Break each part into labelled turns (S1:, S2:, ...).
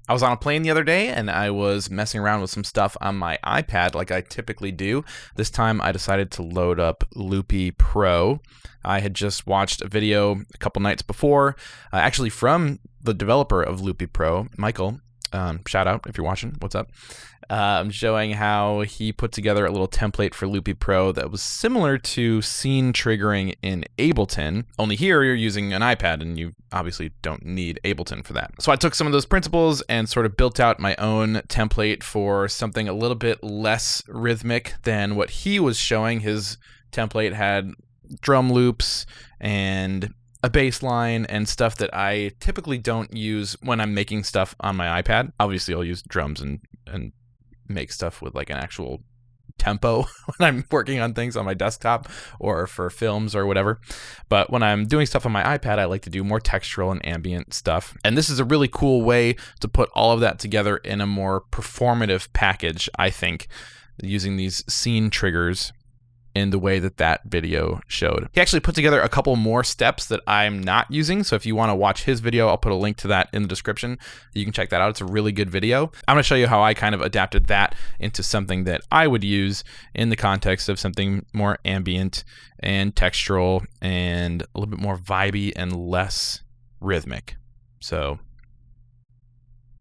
S1: I was on a plane the other day and I was messing around with some stuff on my iPad like I typically do. This time I decided to load up Loopy Pro. I had just watched a video a couple nights before, actually from the developer of Loopy Pro, Michael. Shout out if you're watching. What's up? Showing how he put together a little template for Loopy Pro that was similar to scene triggering in Ableton, only here you're using an iPad and you obviously don't need Ableton for that. So I took some of those principles and sort of built out my own template for something a little bit less rhythmic than what he was showing. His template had drum loops and a bass line and stuff that I typically don't use when I'm making stuff on my iPad. Obviously I'll use drums and make stuff with like an actual tempo when I'm working on things on my desktop or for films or whatever. But when I'm doing stuff on my iPad, I like to do more textural and ambient stuff. And this is a really cool way to put all of that together in a more performative package, I think, using these scene triggers in the way that that video showed. He actually put together a couple more steps that I'm not using. So if you want to watch his video, I'll put a link to that in the description. You can check that out. It's a really good video. I'm going to show you how I kind of adapted that into something that I would use in the context of something more ambient and textural and a little bit more vibey and less rhythmic. So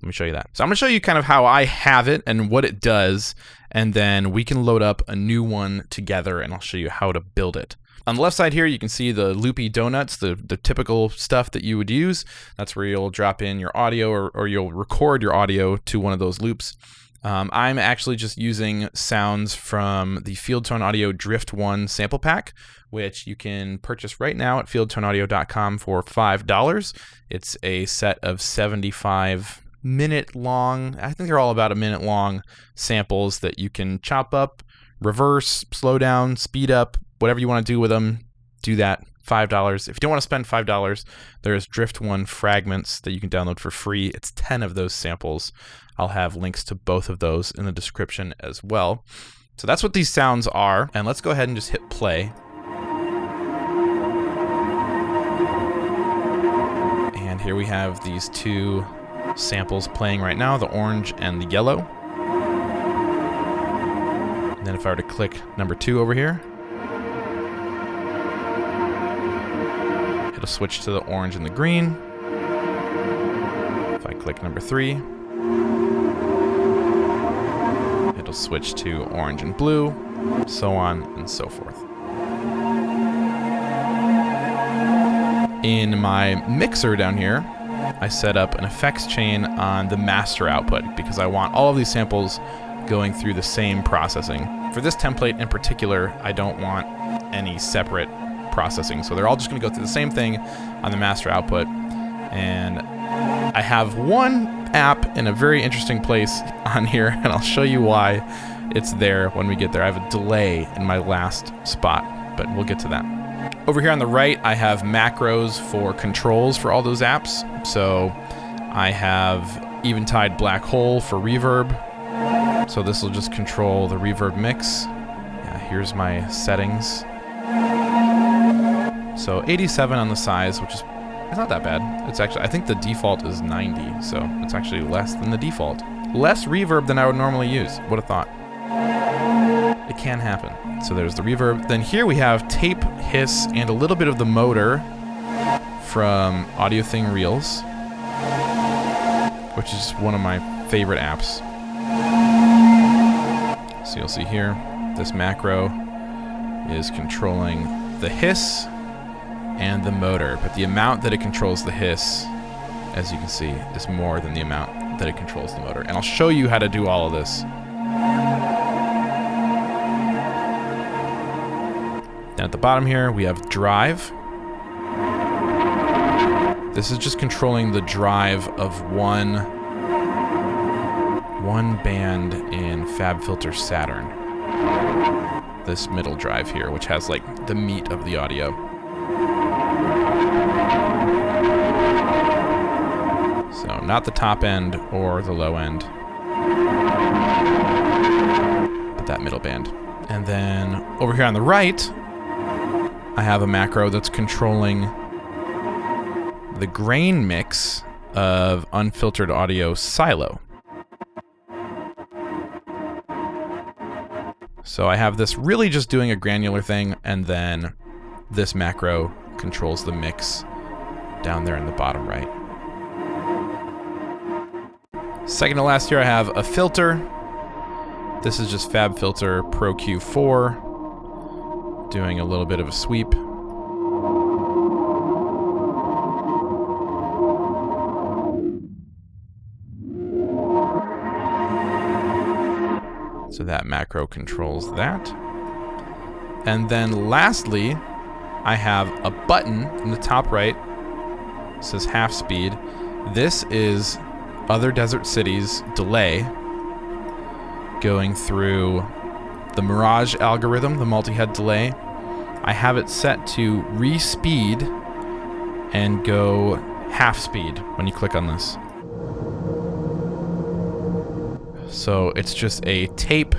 S1: let me show you that. So I'm going to show you kind of how I have it and what it does, and then we can load up a new one together and I'll show you how to build it. On the left side here, you can see the loopy donuts, the typical stuff that you would use. That's where you'll drop in your audio or you'll record your audio to one of those loops. I'm actually just using sounds from the Fieldtone Audio Drift 1 sample pack, which you can purchase right now at fieldtoneaudio.com for $5. It's a set of 75 minute long, I think they're all about a minute long samples that you can chop up, reverse, slow down, speed up, whatever you want to do with them, do that. $5. If you don't want to spend $5, there's Drift 1 fragments that you can download for free. It's 10 of those samples. I'll have links to both of those in the description as well. So that's what these sounds are, and let's go ahead and just hit play. And here we have these two samples playing right now, the orange and the yellow. And then if I were to click number 2 over here, it'll switch to the orange and the green. If I click number 3, it'll switch to orange and blue, so on and so forth. In my mixer down here, I set up an effects chain on the master output because I want all of these samples going through the same processing. For this template in particular, I don't want any separate processing, so they're all just going to go through the same thing on the master output. And I have one app in a very interesting place on here, and I'll show you why it's there when we get there. I have a delay in my last spot, but we'll get to that. Over here on the right, I have macros for controls for all those apps. So I have Eventide Blackhole for reverb. So this will just control the reverb mix. Yeah, here's my settings. So 87 on the size, which is it's not that bad. It's actually, I think the default is 90, so it's actually less than the default. Less reverb than I would normally use. Would have thought. It can happen. So there's the reverb. Then here we have tape, hiss, and a little bit of the motor from AudioThing Reels, which is one of my favorite apps. So you'll see here, this macro is controlling the hiss and the motor, but the amount that it controls the hiss, as you can see, is more than the amount that it controls the motor. And I'll show you how to do all of this. Down at the bottom here, we have drive. This is just controlling the drive of one band in Fabfilter Saturn. This middle drive here, which has like the meat of the audio. So not the top end or the low end, but that middle band. And then over here on the right, I have a macro that's controlling the grain mix of unfiltered audio silo. So I have this really just doing a granular thing, and then this macro controls the mix down there in the bottom right. Second to last here, I have a filter. This is just Fabfilter Pro-Q 4, doing a little bit of a sweep. So that macro controls that. And then lastly, I have a button in the top right. It says half speed. This is Other Desert Cities delay going through the Mirage algorithm, the multi-head delay. I have it set to re-speed and go half speed when you click on this. So it's just a tape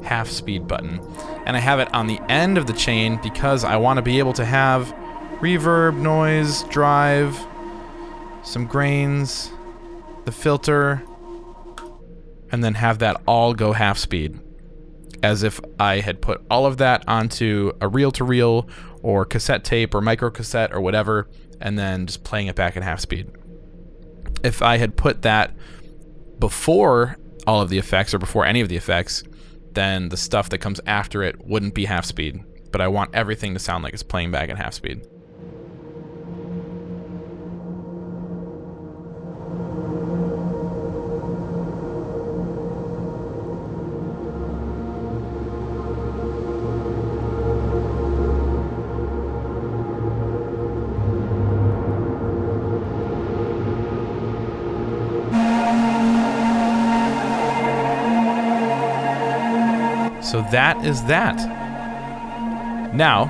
S1: half speed button. And I have it on the end of the chain because I want to be able to have reverb, noise, drive, some grains, the filter, and then have that all go half speed. As if I had put all of that onto a reel-to-reel or cassette tape or micro cassette or whatever, and then just playing it back at half speed. If I had put that before all of the effects or before any of the effects, then the stuff that comes after it wouldn't be half speed. But I want everything to sound like it's playing back at half speed. So that is that. Now,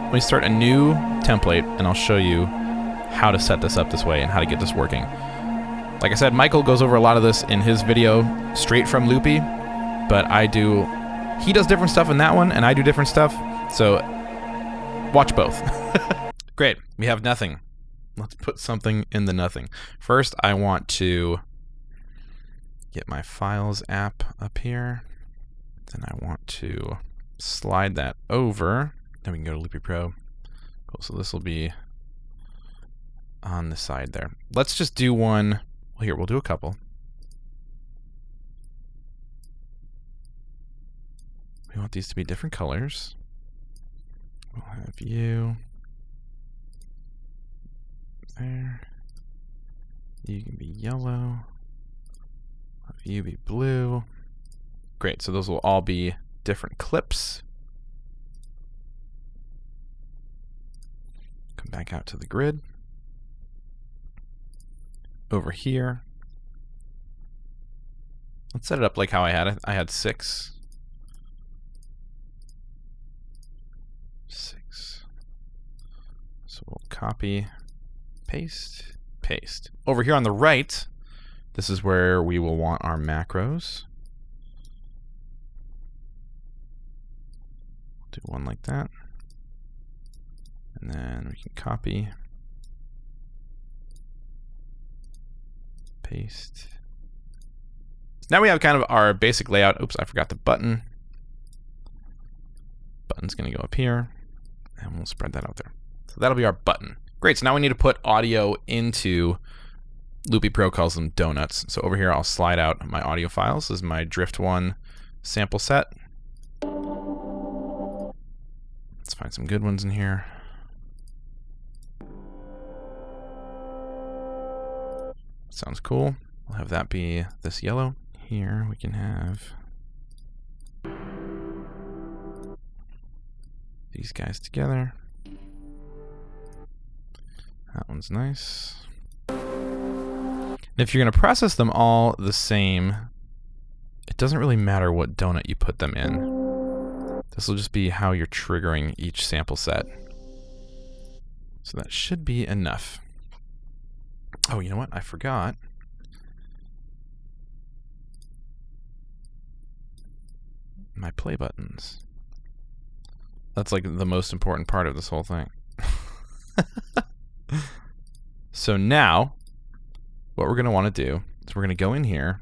S1: let me start a new template, and I'll show you how to set this up this way and how to get this working. Like I said, Michael goes over a lot of this in his video straight from Loopy, but he does different stuff in that one, and I do different stuff, so watch both. Great, we have nothing. Let's put something in the nothing. First, I want to get my Files app up here. Then I want to slide that over. Then we can go to Loopy Pro. Cool, so this will be on the side there. Let's just do one. Well, here, we'll do a couple. We want these to be different colors. We'll have you there. You can be yellow. Have you be blue. Great, so those will all be different clips. Come back out to the grid. Over here. Let's set it up like how I had it. I had 6. 6. So we'll copy, paste, paste. Over here on the right, this is where we will want our macros. Do one like that. And then we can copy, paste. Now we have kind of our basic layout. Oops, I forgot the button. Button's going to go up here, and we'll spread that out there. So that'll be our button. Great, so now we need to put audio into Loopy Pro calls them donuts. So over here, I'll slide out my audio files. This is my Drift 1 sample set. Let's find some good ones in here. Sounds cool. We'll have that be this yellow. Here we can have these guys together. That one's nice. And if you're going to process them all the same, it doesn't really matter what donut you put them in. This will just be how you're triggering each sample set. So that should be enough. Oh, you know what? I forgot. My play buttons. That's like the most important part of this whole thing. So now, what we're going to want to do is we're going to go in here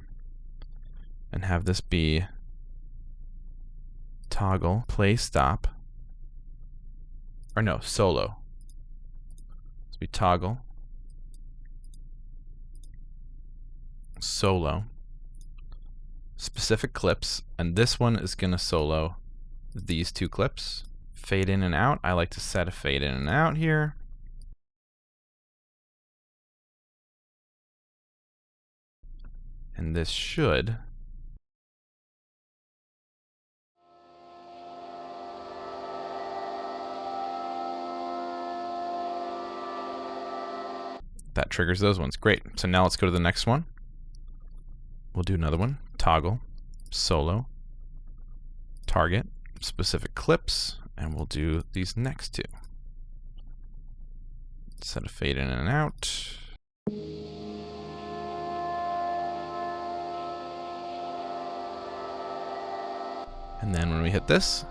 S1: and have this be toggle play stop, or no, solo. It's be toggle solo specific clips, and this one is going to solo these two clips. Fade in and out. I like to set a fade in and out here. And this should that triggers those ones. Great. So now let's go to the next one. We'll do another one. Toggle, solo, target, specific clips, and we'll do these next two. Set a fade in and out. And then when we hit this,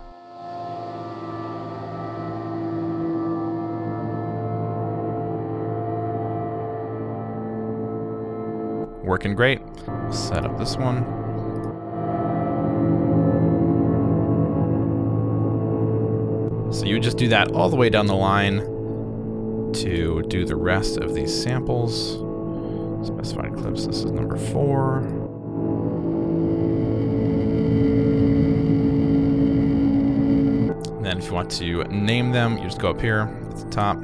S1: working great. Set up this one. So you would just do that all the way down the line to do the rest of these samples. Specified clips, this is number 4. And then if you want to name them, you just go up here at the top.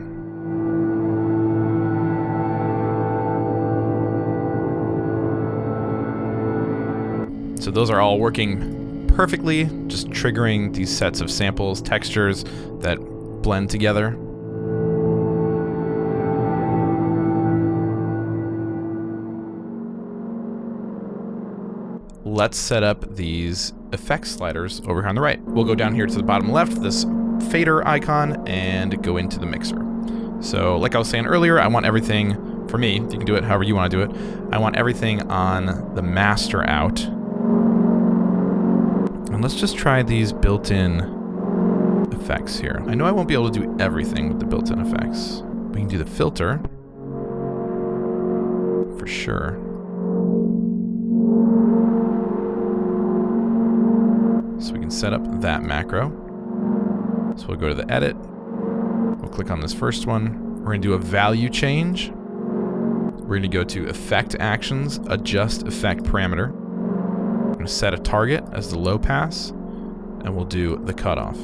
S1: So those are all working perfectly, just triggering these sets of samples, textures that blend together. Let's set up these effects sliders over here on the right. We'll go down here to the bottom left, this fader icon, and go into the mixer. So like I was saying earlier, I want everything, for me, you can do it however you want to do it, I want everything on the master out. And let's just try these built-in effects here. I know I won't be able to do everything with the built-in effects. We can do the filter, for sure. So we can set up that macro. So we'll go to the edit. We'll click on this first one. We're going to do a value change. We're going to go to effect actions, adjust effect parameter. We're going to set a target as the low pass, and we'll do the cutoff.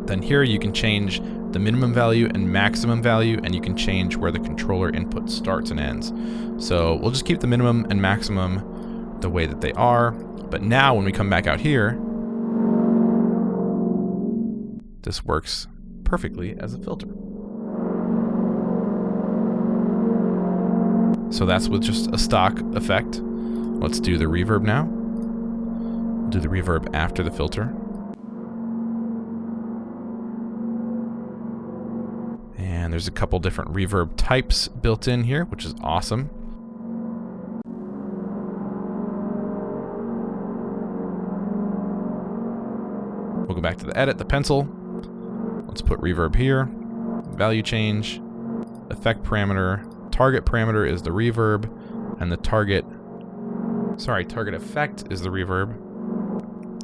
S1: Then here you can change the minimum value and maximum value, and you can change where the controller input starts and ends. So we'll just keep the minimum and maximum the way that they are. But now when we come back out here, this works perfectly as a filter. So that's with just a stock effect. Let's do the reverb now. We'll do the reverb after the filter. And there's a couple different reverb types built in here, which is awesome. We'll go back to the edit, the pencil. Let's put reverb here. Value change, effect parameter, target parameter is the reverb, and the target effect is the reverb.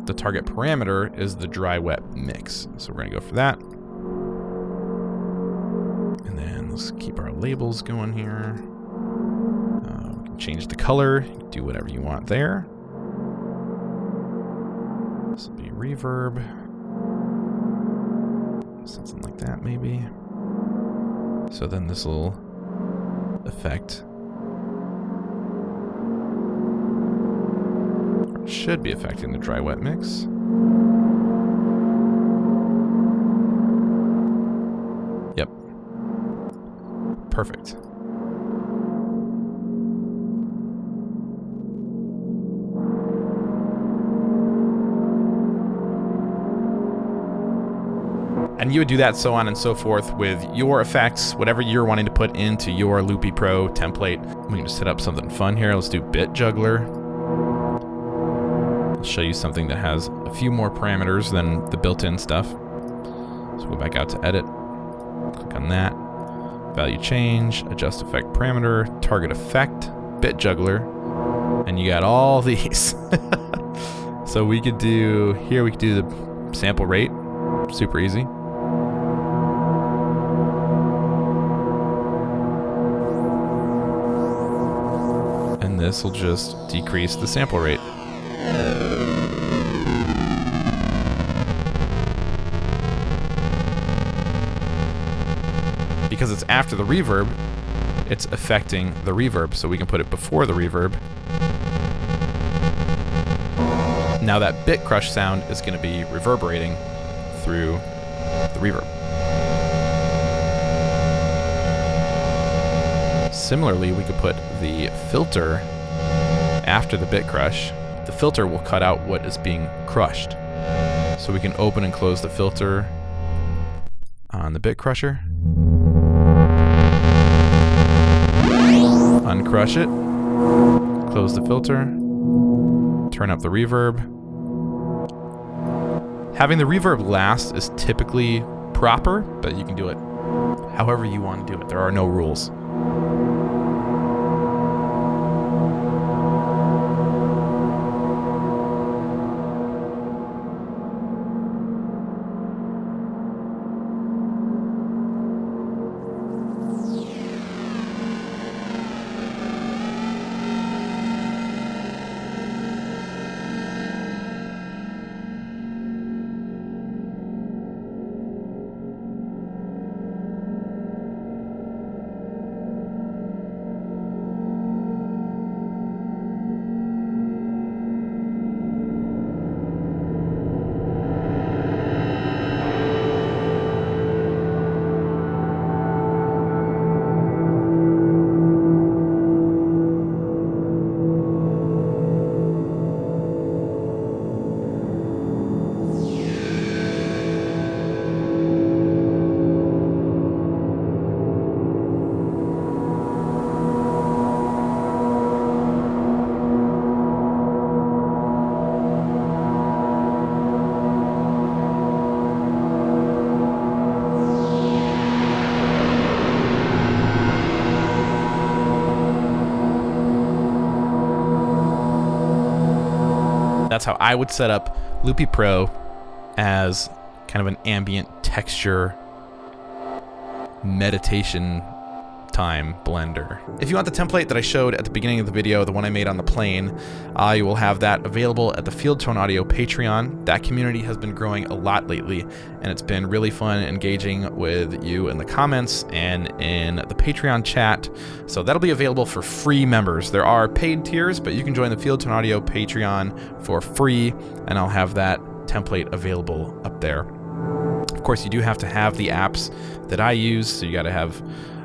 S1: The target parameter is the dry wet mix. So we're gonna go for that. And then let's keep our labels going here. We can change the color, do whatever you want there. This will be reverb. Something like that, maybe. So then this will affect, or it should be affecting the dry wet mix. Yep. Perfect. And you would do that so on and so forth with your effects, whatever you're wanting to put into your Loopy Pro template. We can just set up something fun here. Let's do BitJuggler. I'll show you something that has a few more parameters than the built-in stuff. So go back out to edit, click on that. value change, adjust effect parameter, target effect, BitJuggler, and you got all these. So we could do, here we could do the sample rate, super easy. And this will just decrease the sample rate. Because it's after the reverb, it's affecting the reverb, so we can put it before the reverb. Now that bit crush sound is going to be reverberating through the reverb. Similarly, we could put the filter after the bit crush. The filter will cut out what is being crushed. So we can open and close the filter on the bit crusher. Uncrush it, close the filter, turn up the reverb. Having the reverb last is typically proper, but you can do it however you want to do it. There are no rules. That's how I would set up Loopy Pro as kind of an ambient texture meditation time blender. If you want the template that I showed at the beginning of the video, the one I made on the plane, I will have that available at the Field Tone Audio Patreon. That community has been growing a lot lately, and it's been really fun engaging with you in the comments and in the Patreon chat. So that'll be available for free members. There are paid tiers, but you can join the Field Tone Audio Patreon for free, and I'll have that template available up there. Of course, you do have to have the apps that I use, so you got to have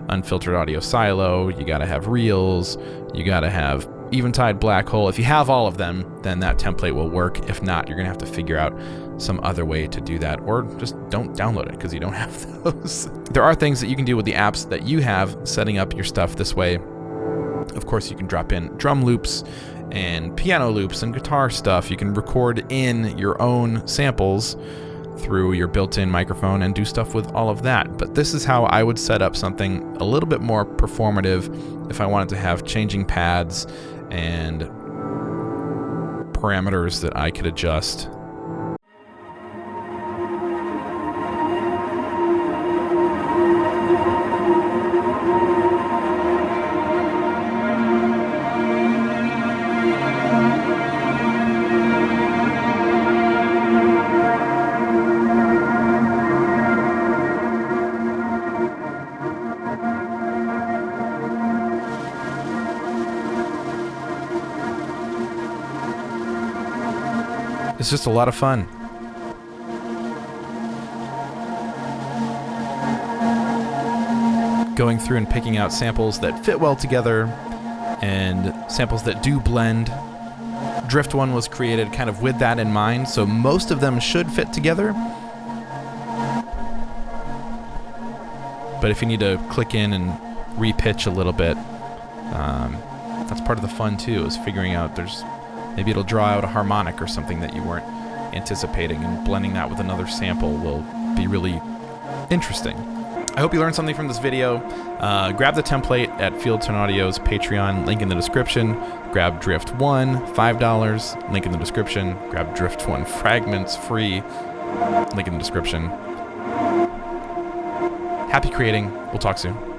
S1: Unfiltered Audio Silo, you gotta have Reels, you gotta have Eventide Blackhole. If you have all of them, then that template will work. If not, you're gonna have to figure out some other way to do that, or just don't download it because you don't have those. There are things that you can do with the apps that you have, setting up your stuff this way. Of course, you can drop in drum loops and piano loops and guitar stuff. You can record in your own samples through your built-in microphone and do stuff with all of that. But this is how I would set up something a little bit more performative if I wanted to have changing pads and parameters that I could adjust. It's just a lot of fun. Going through and picking out samples that fit well together and samples that do blend. Drift One was created kind of with that in mind, so most of them should fit together. But if you need to click in and repitch a little bit, that's part of the fun too, is figuring out maybe it'll draw out a harmonic or something that you weren't anticipating, and blending that with another sample will be really interesting. I hope you learned something from this video. Grab the template at Fieldtone Audio's Patreon, link in the description. Grab Drift 1, $5, link in the description. Grab Drift 1 Fragments, free, link in the description. Happy creating. We'll talk soon.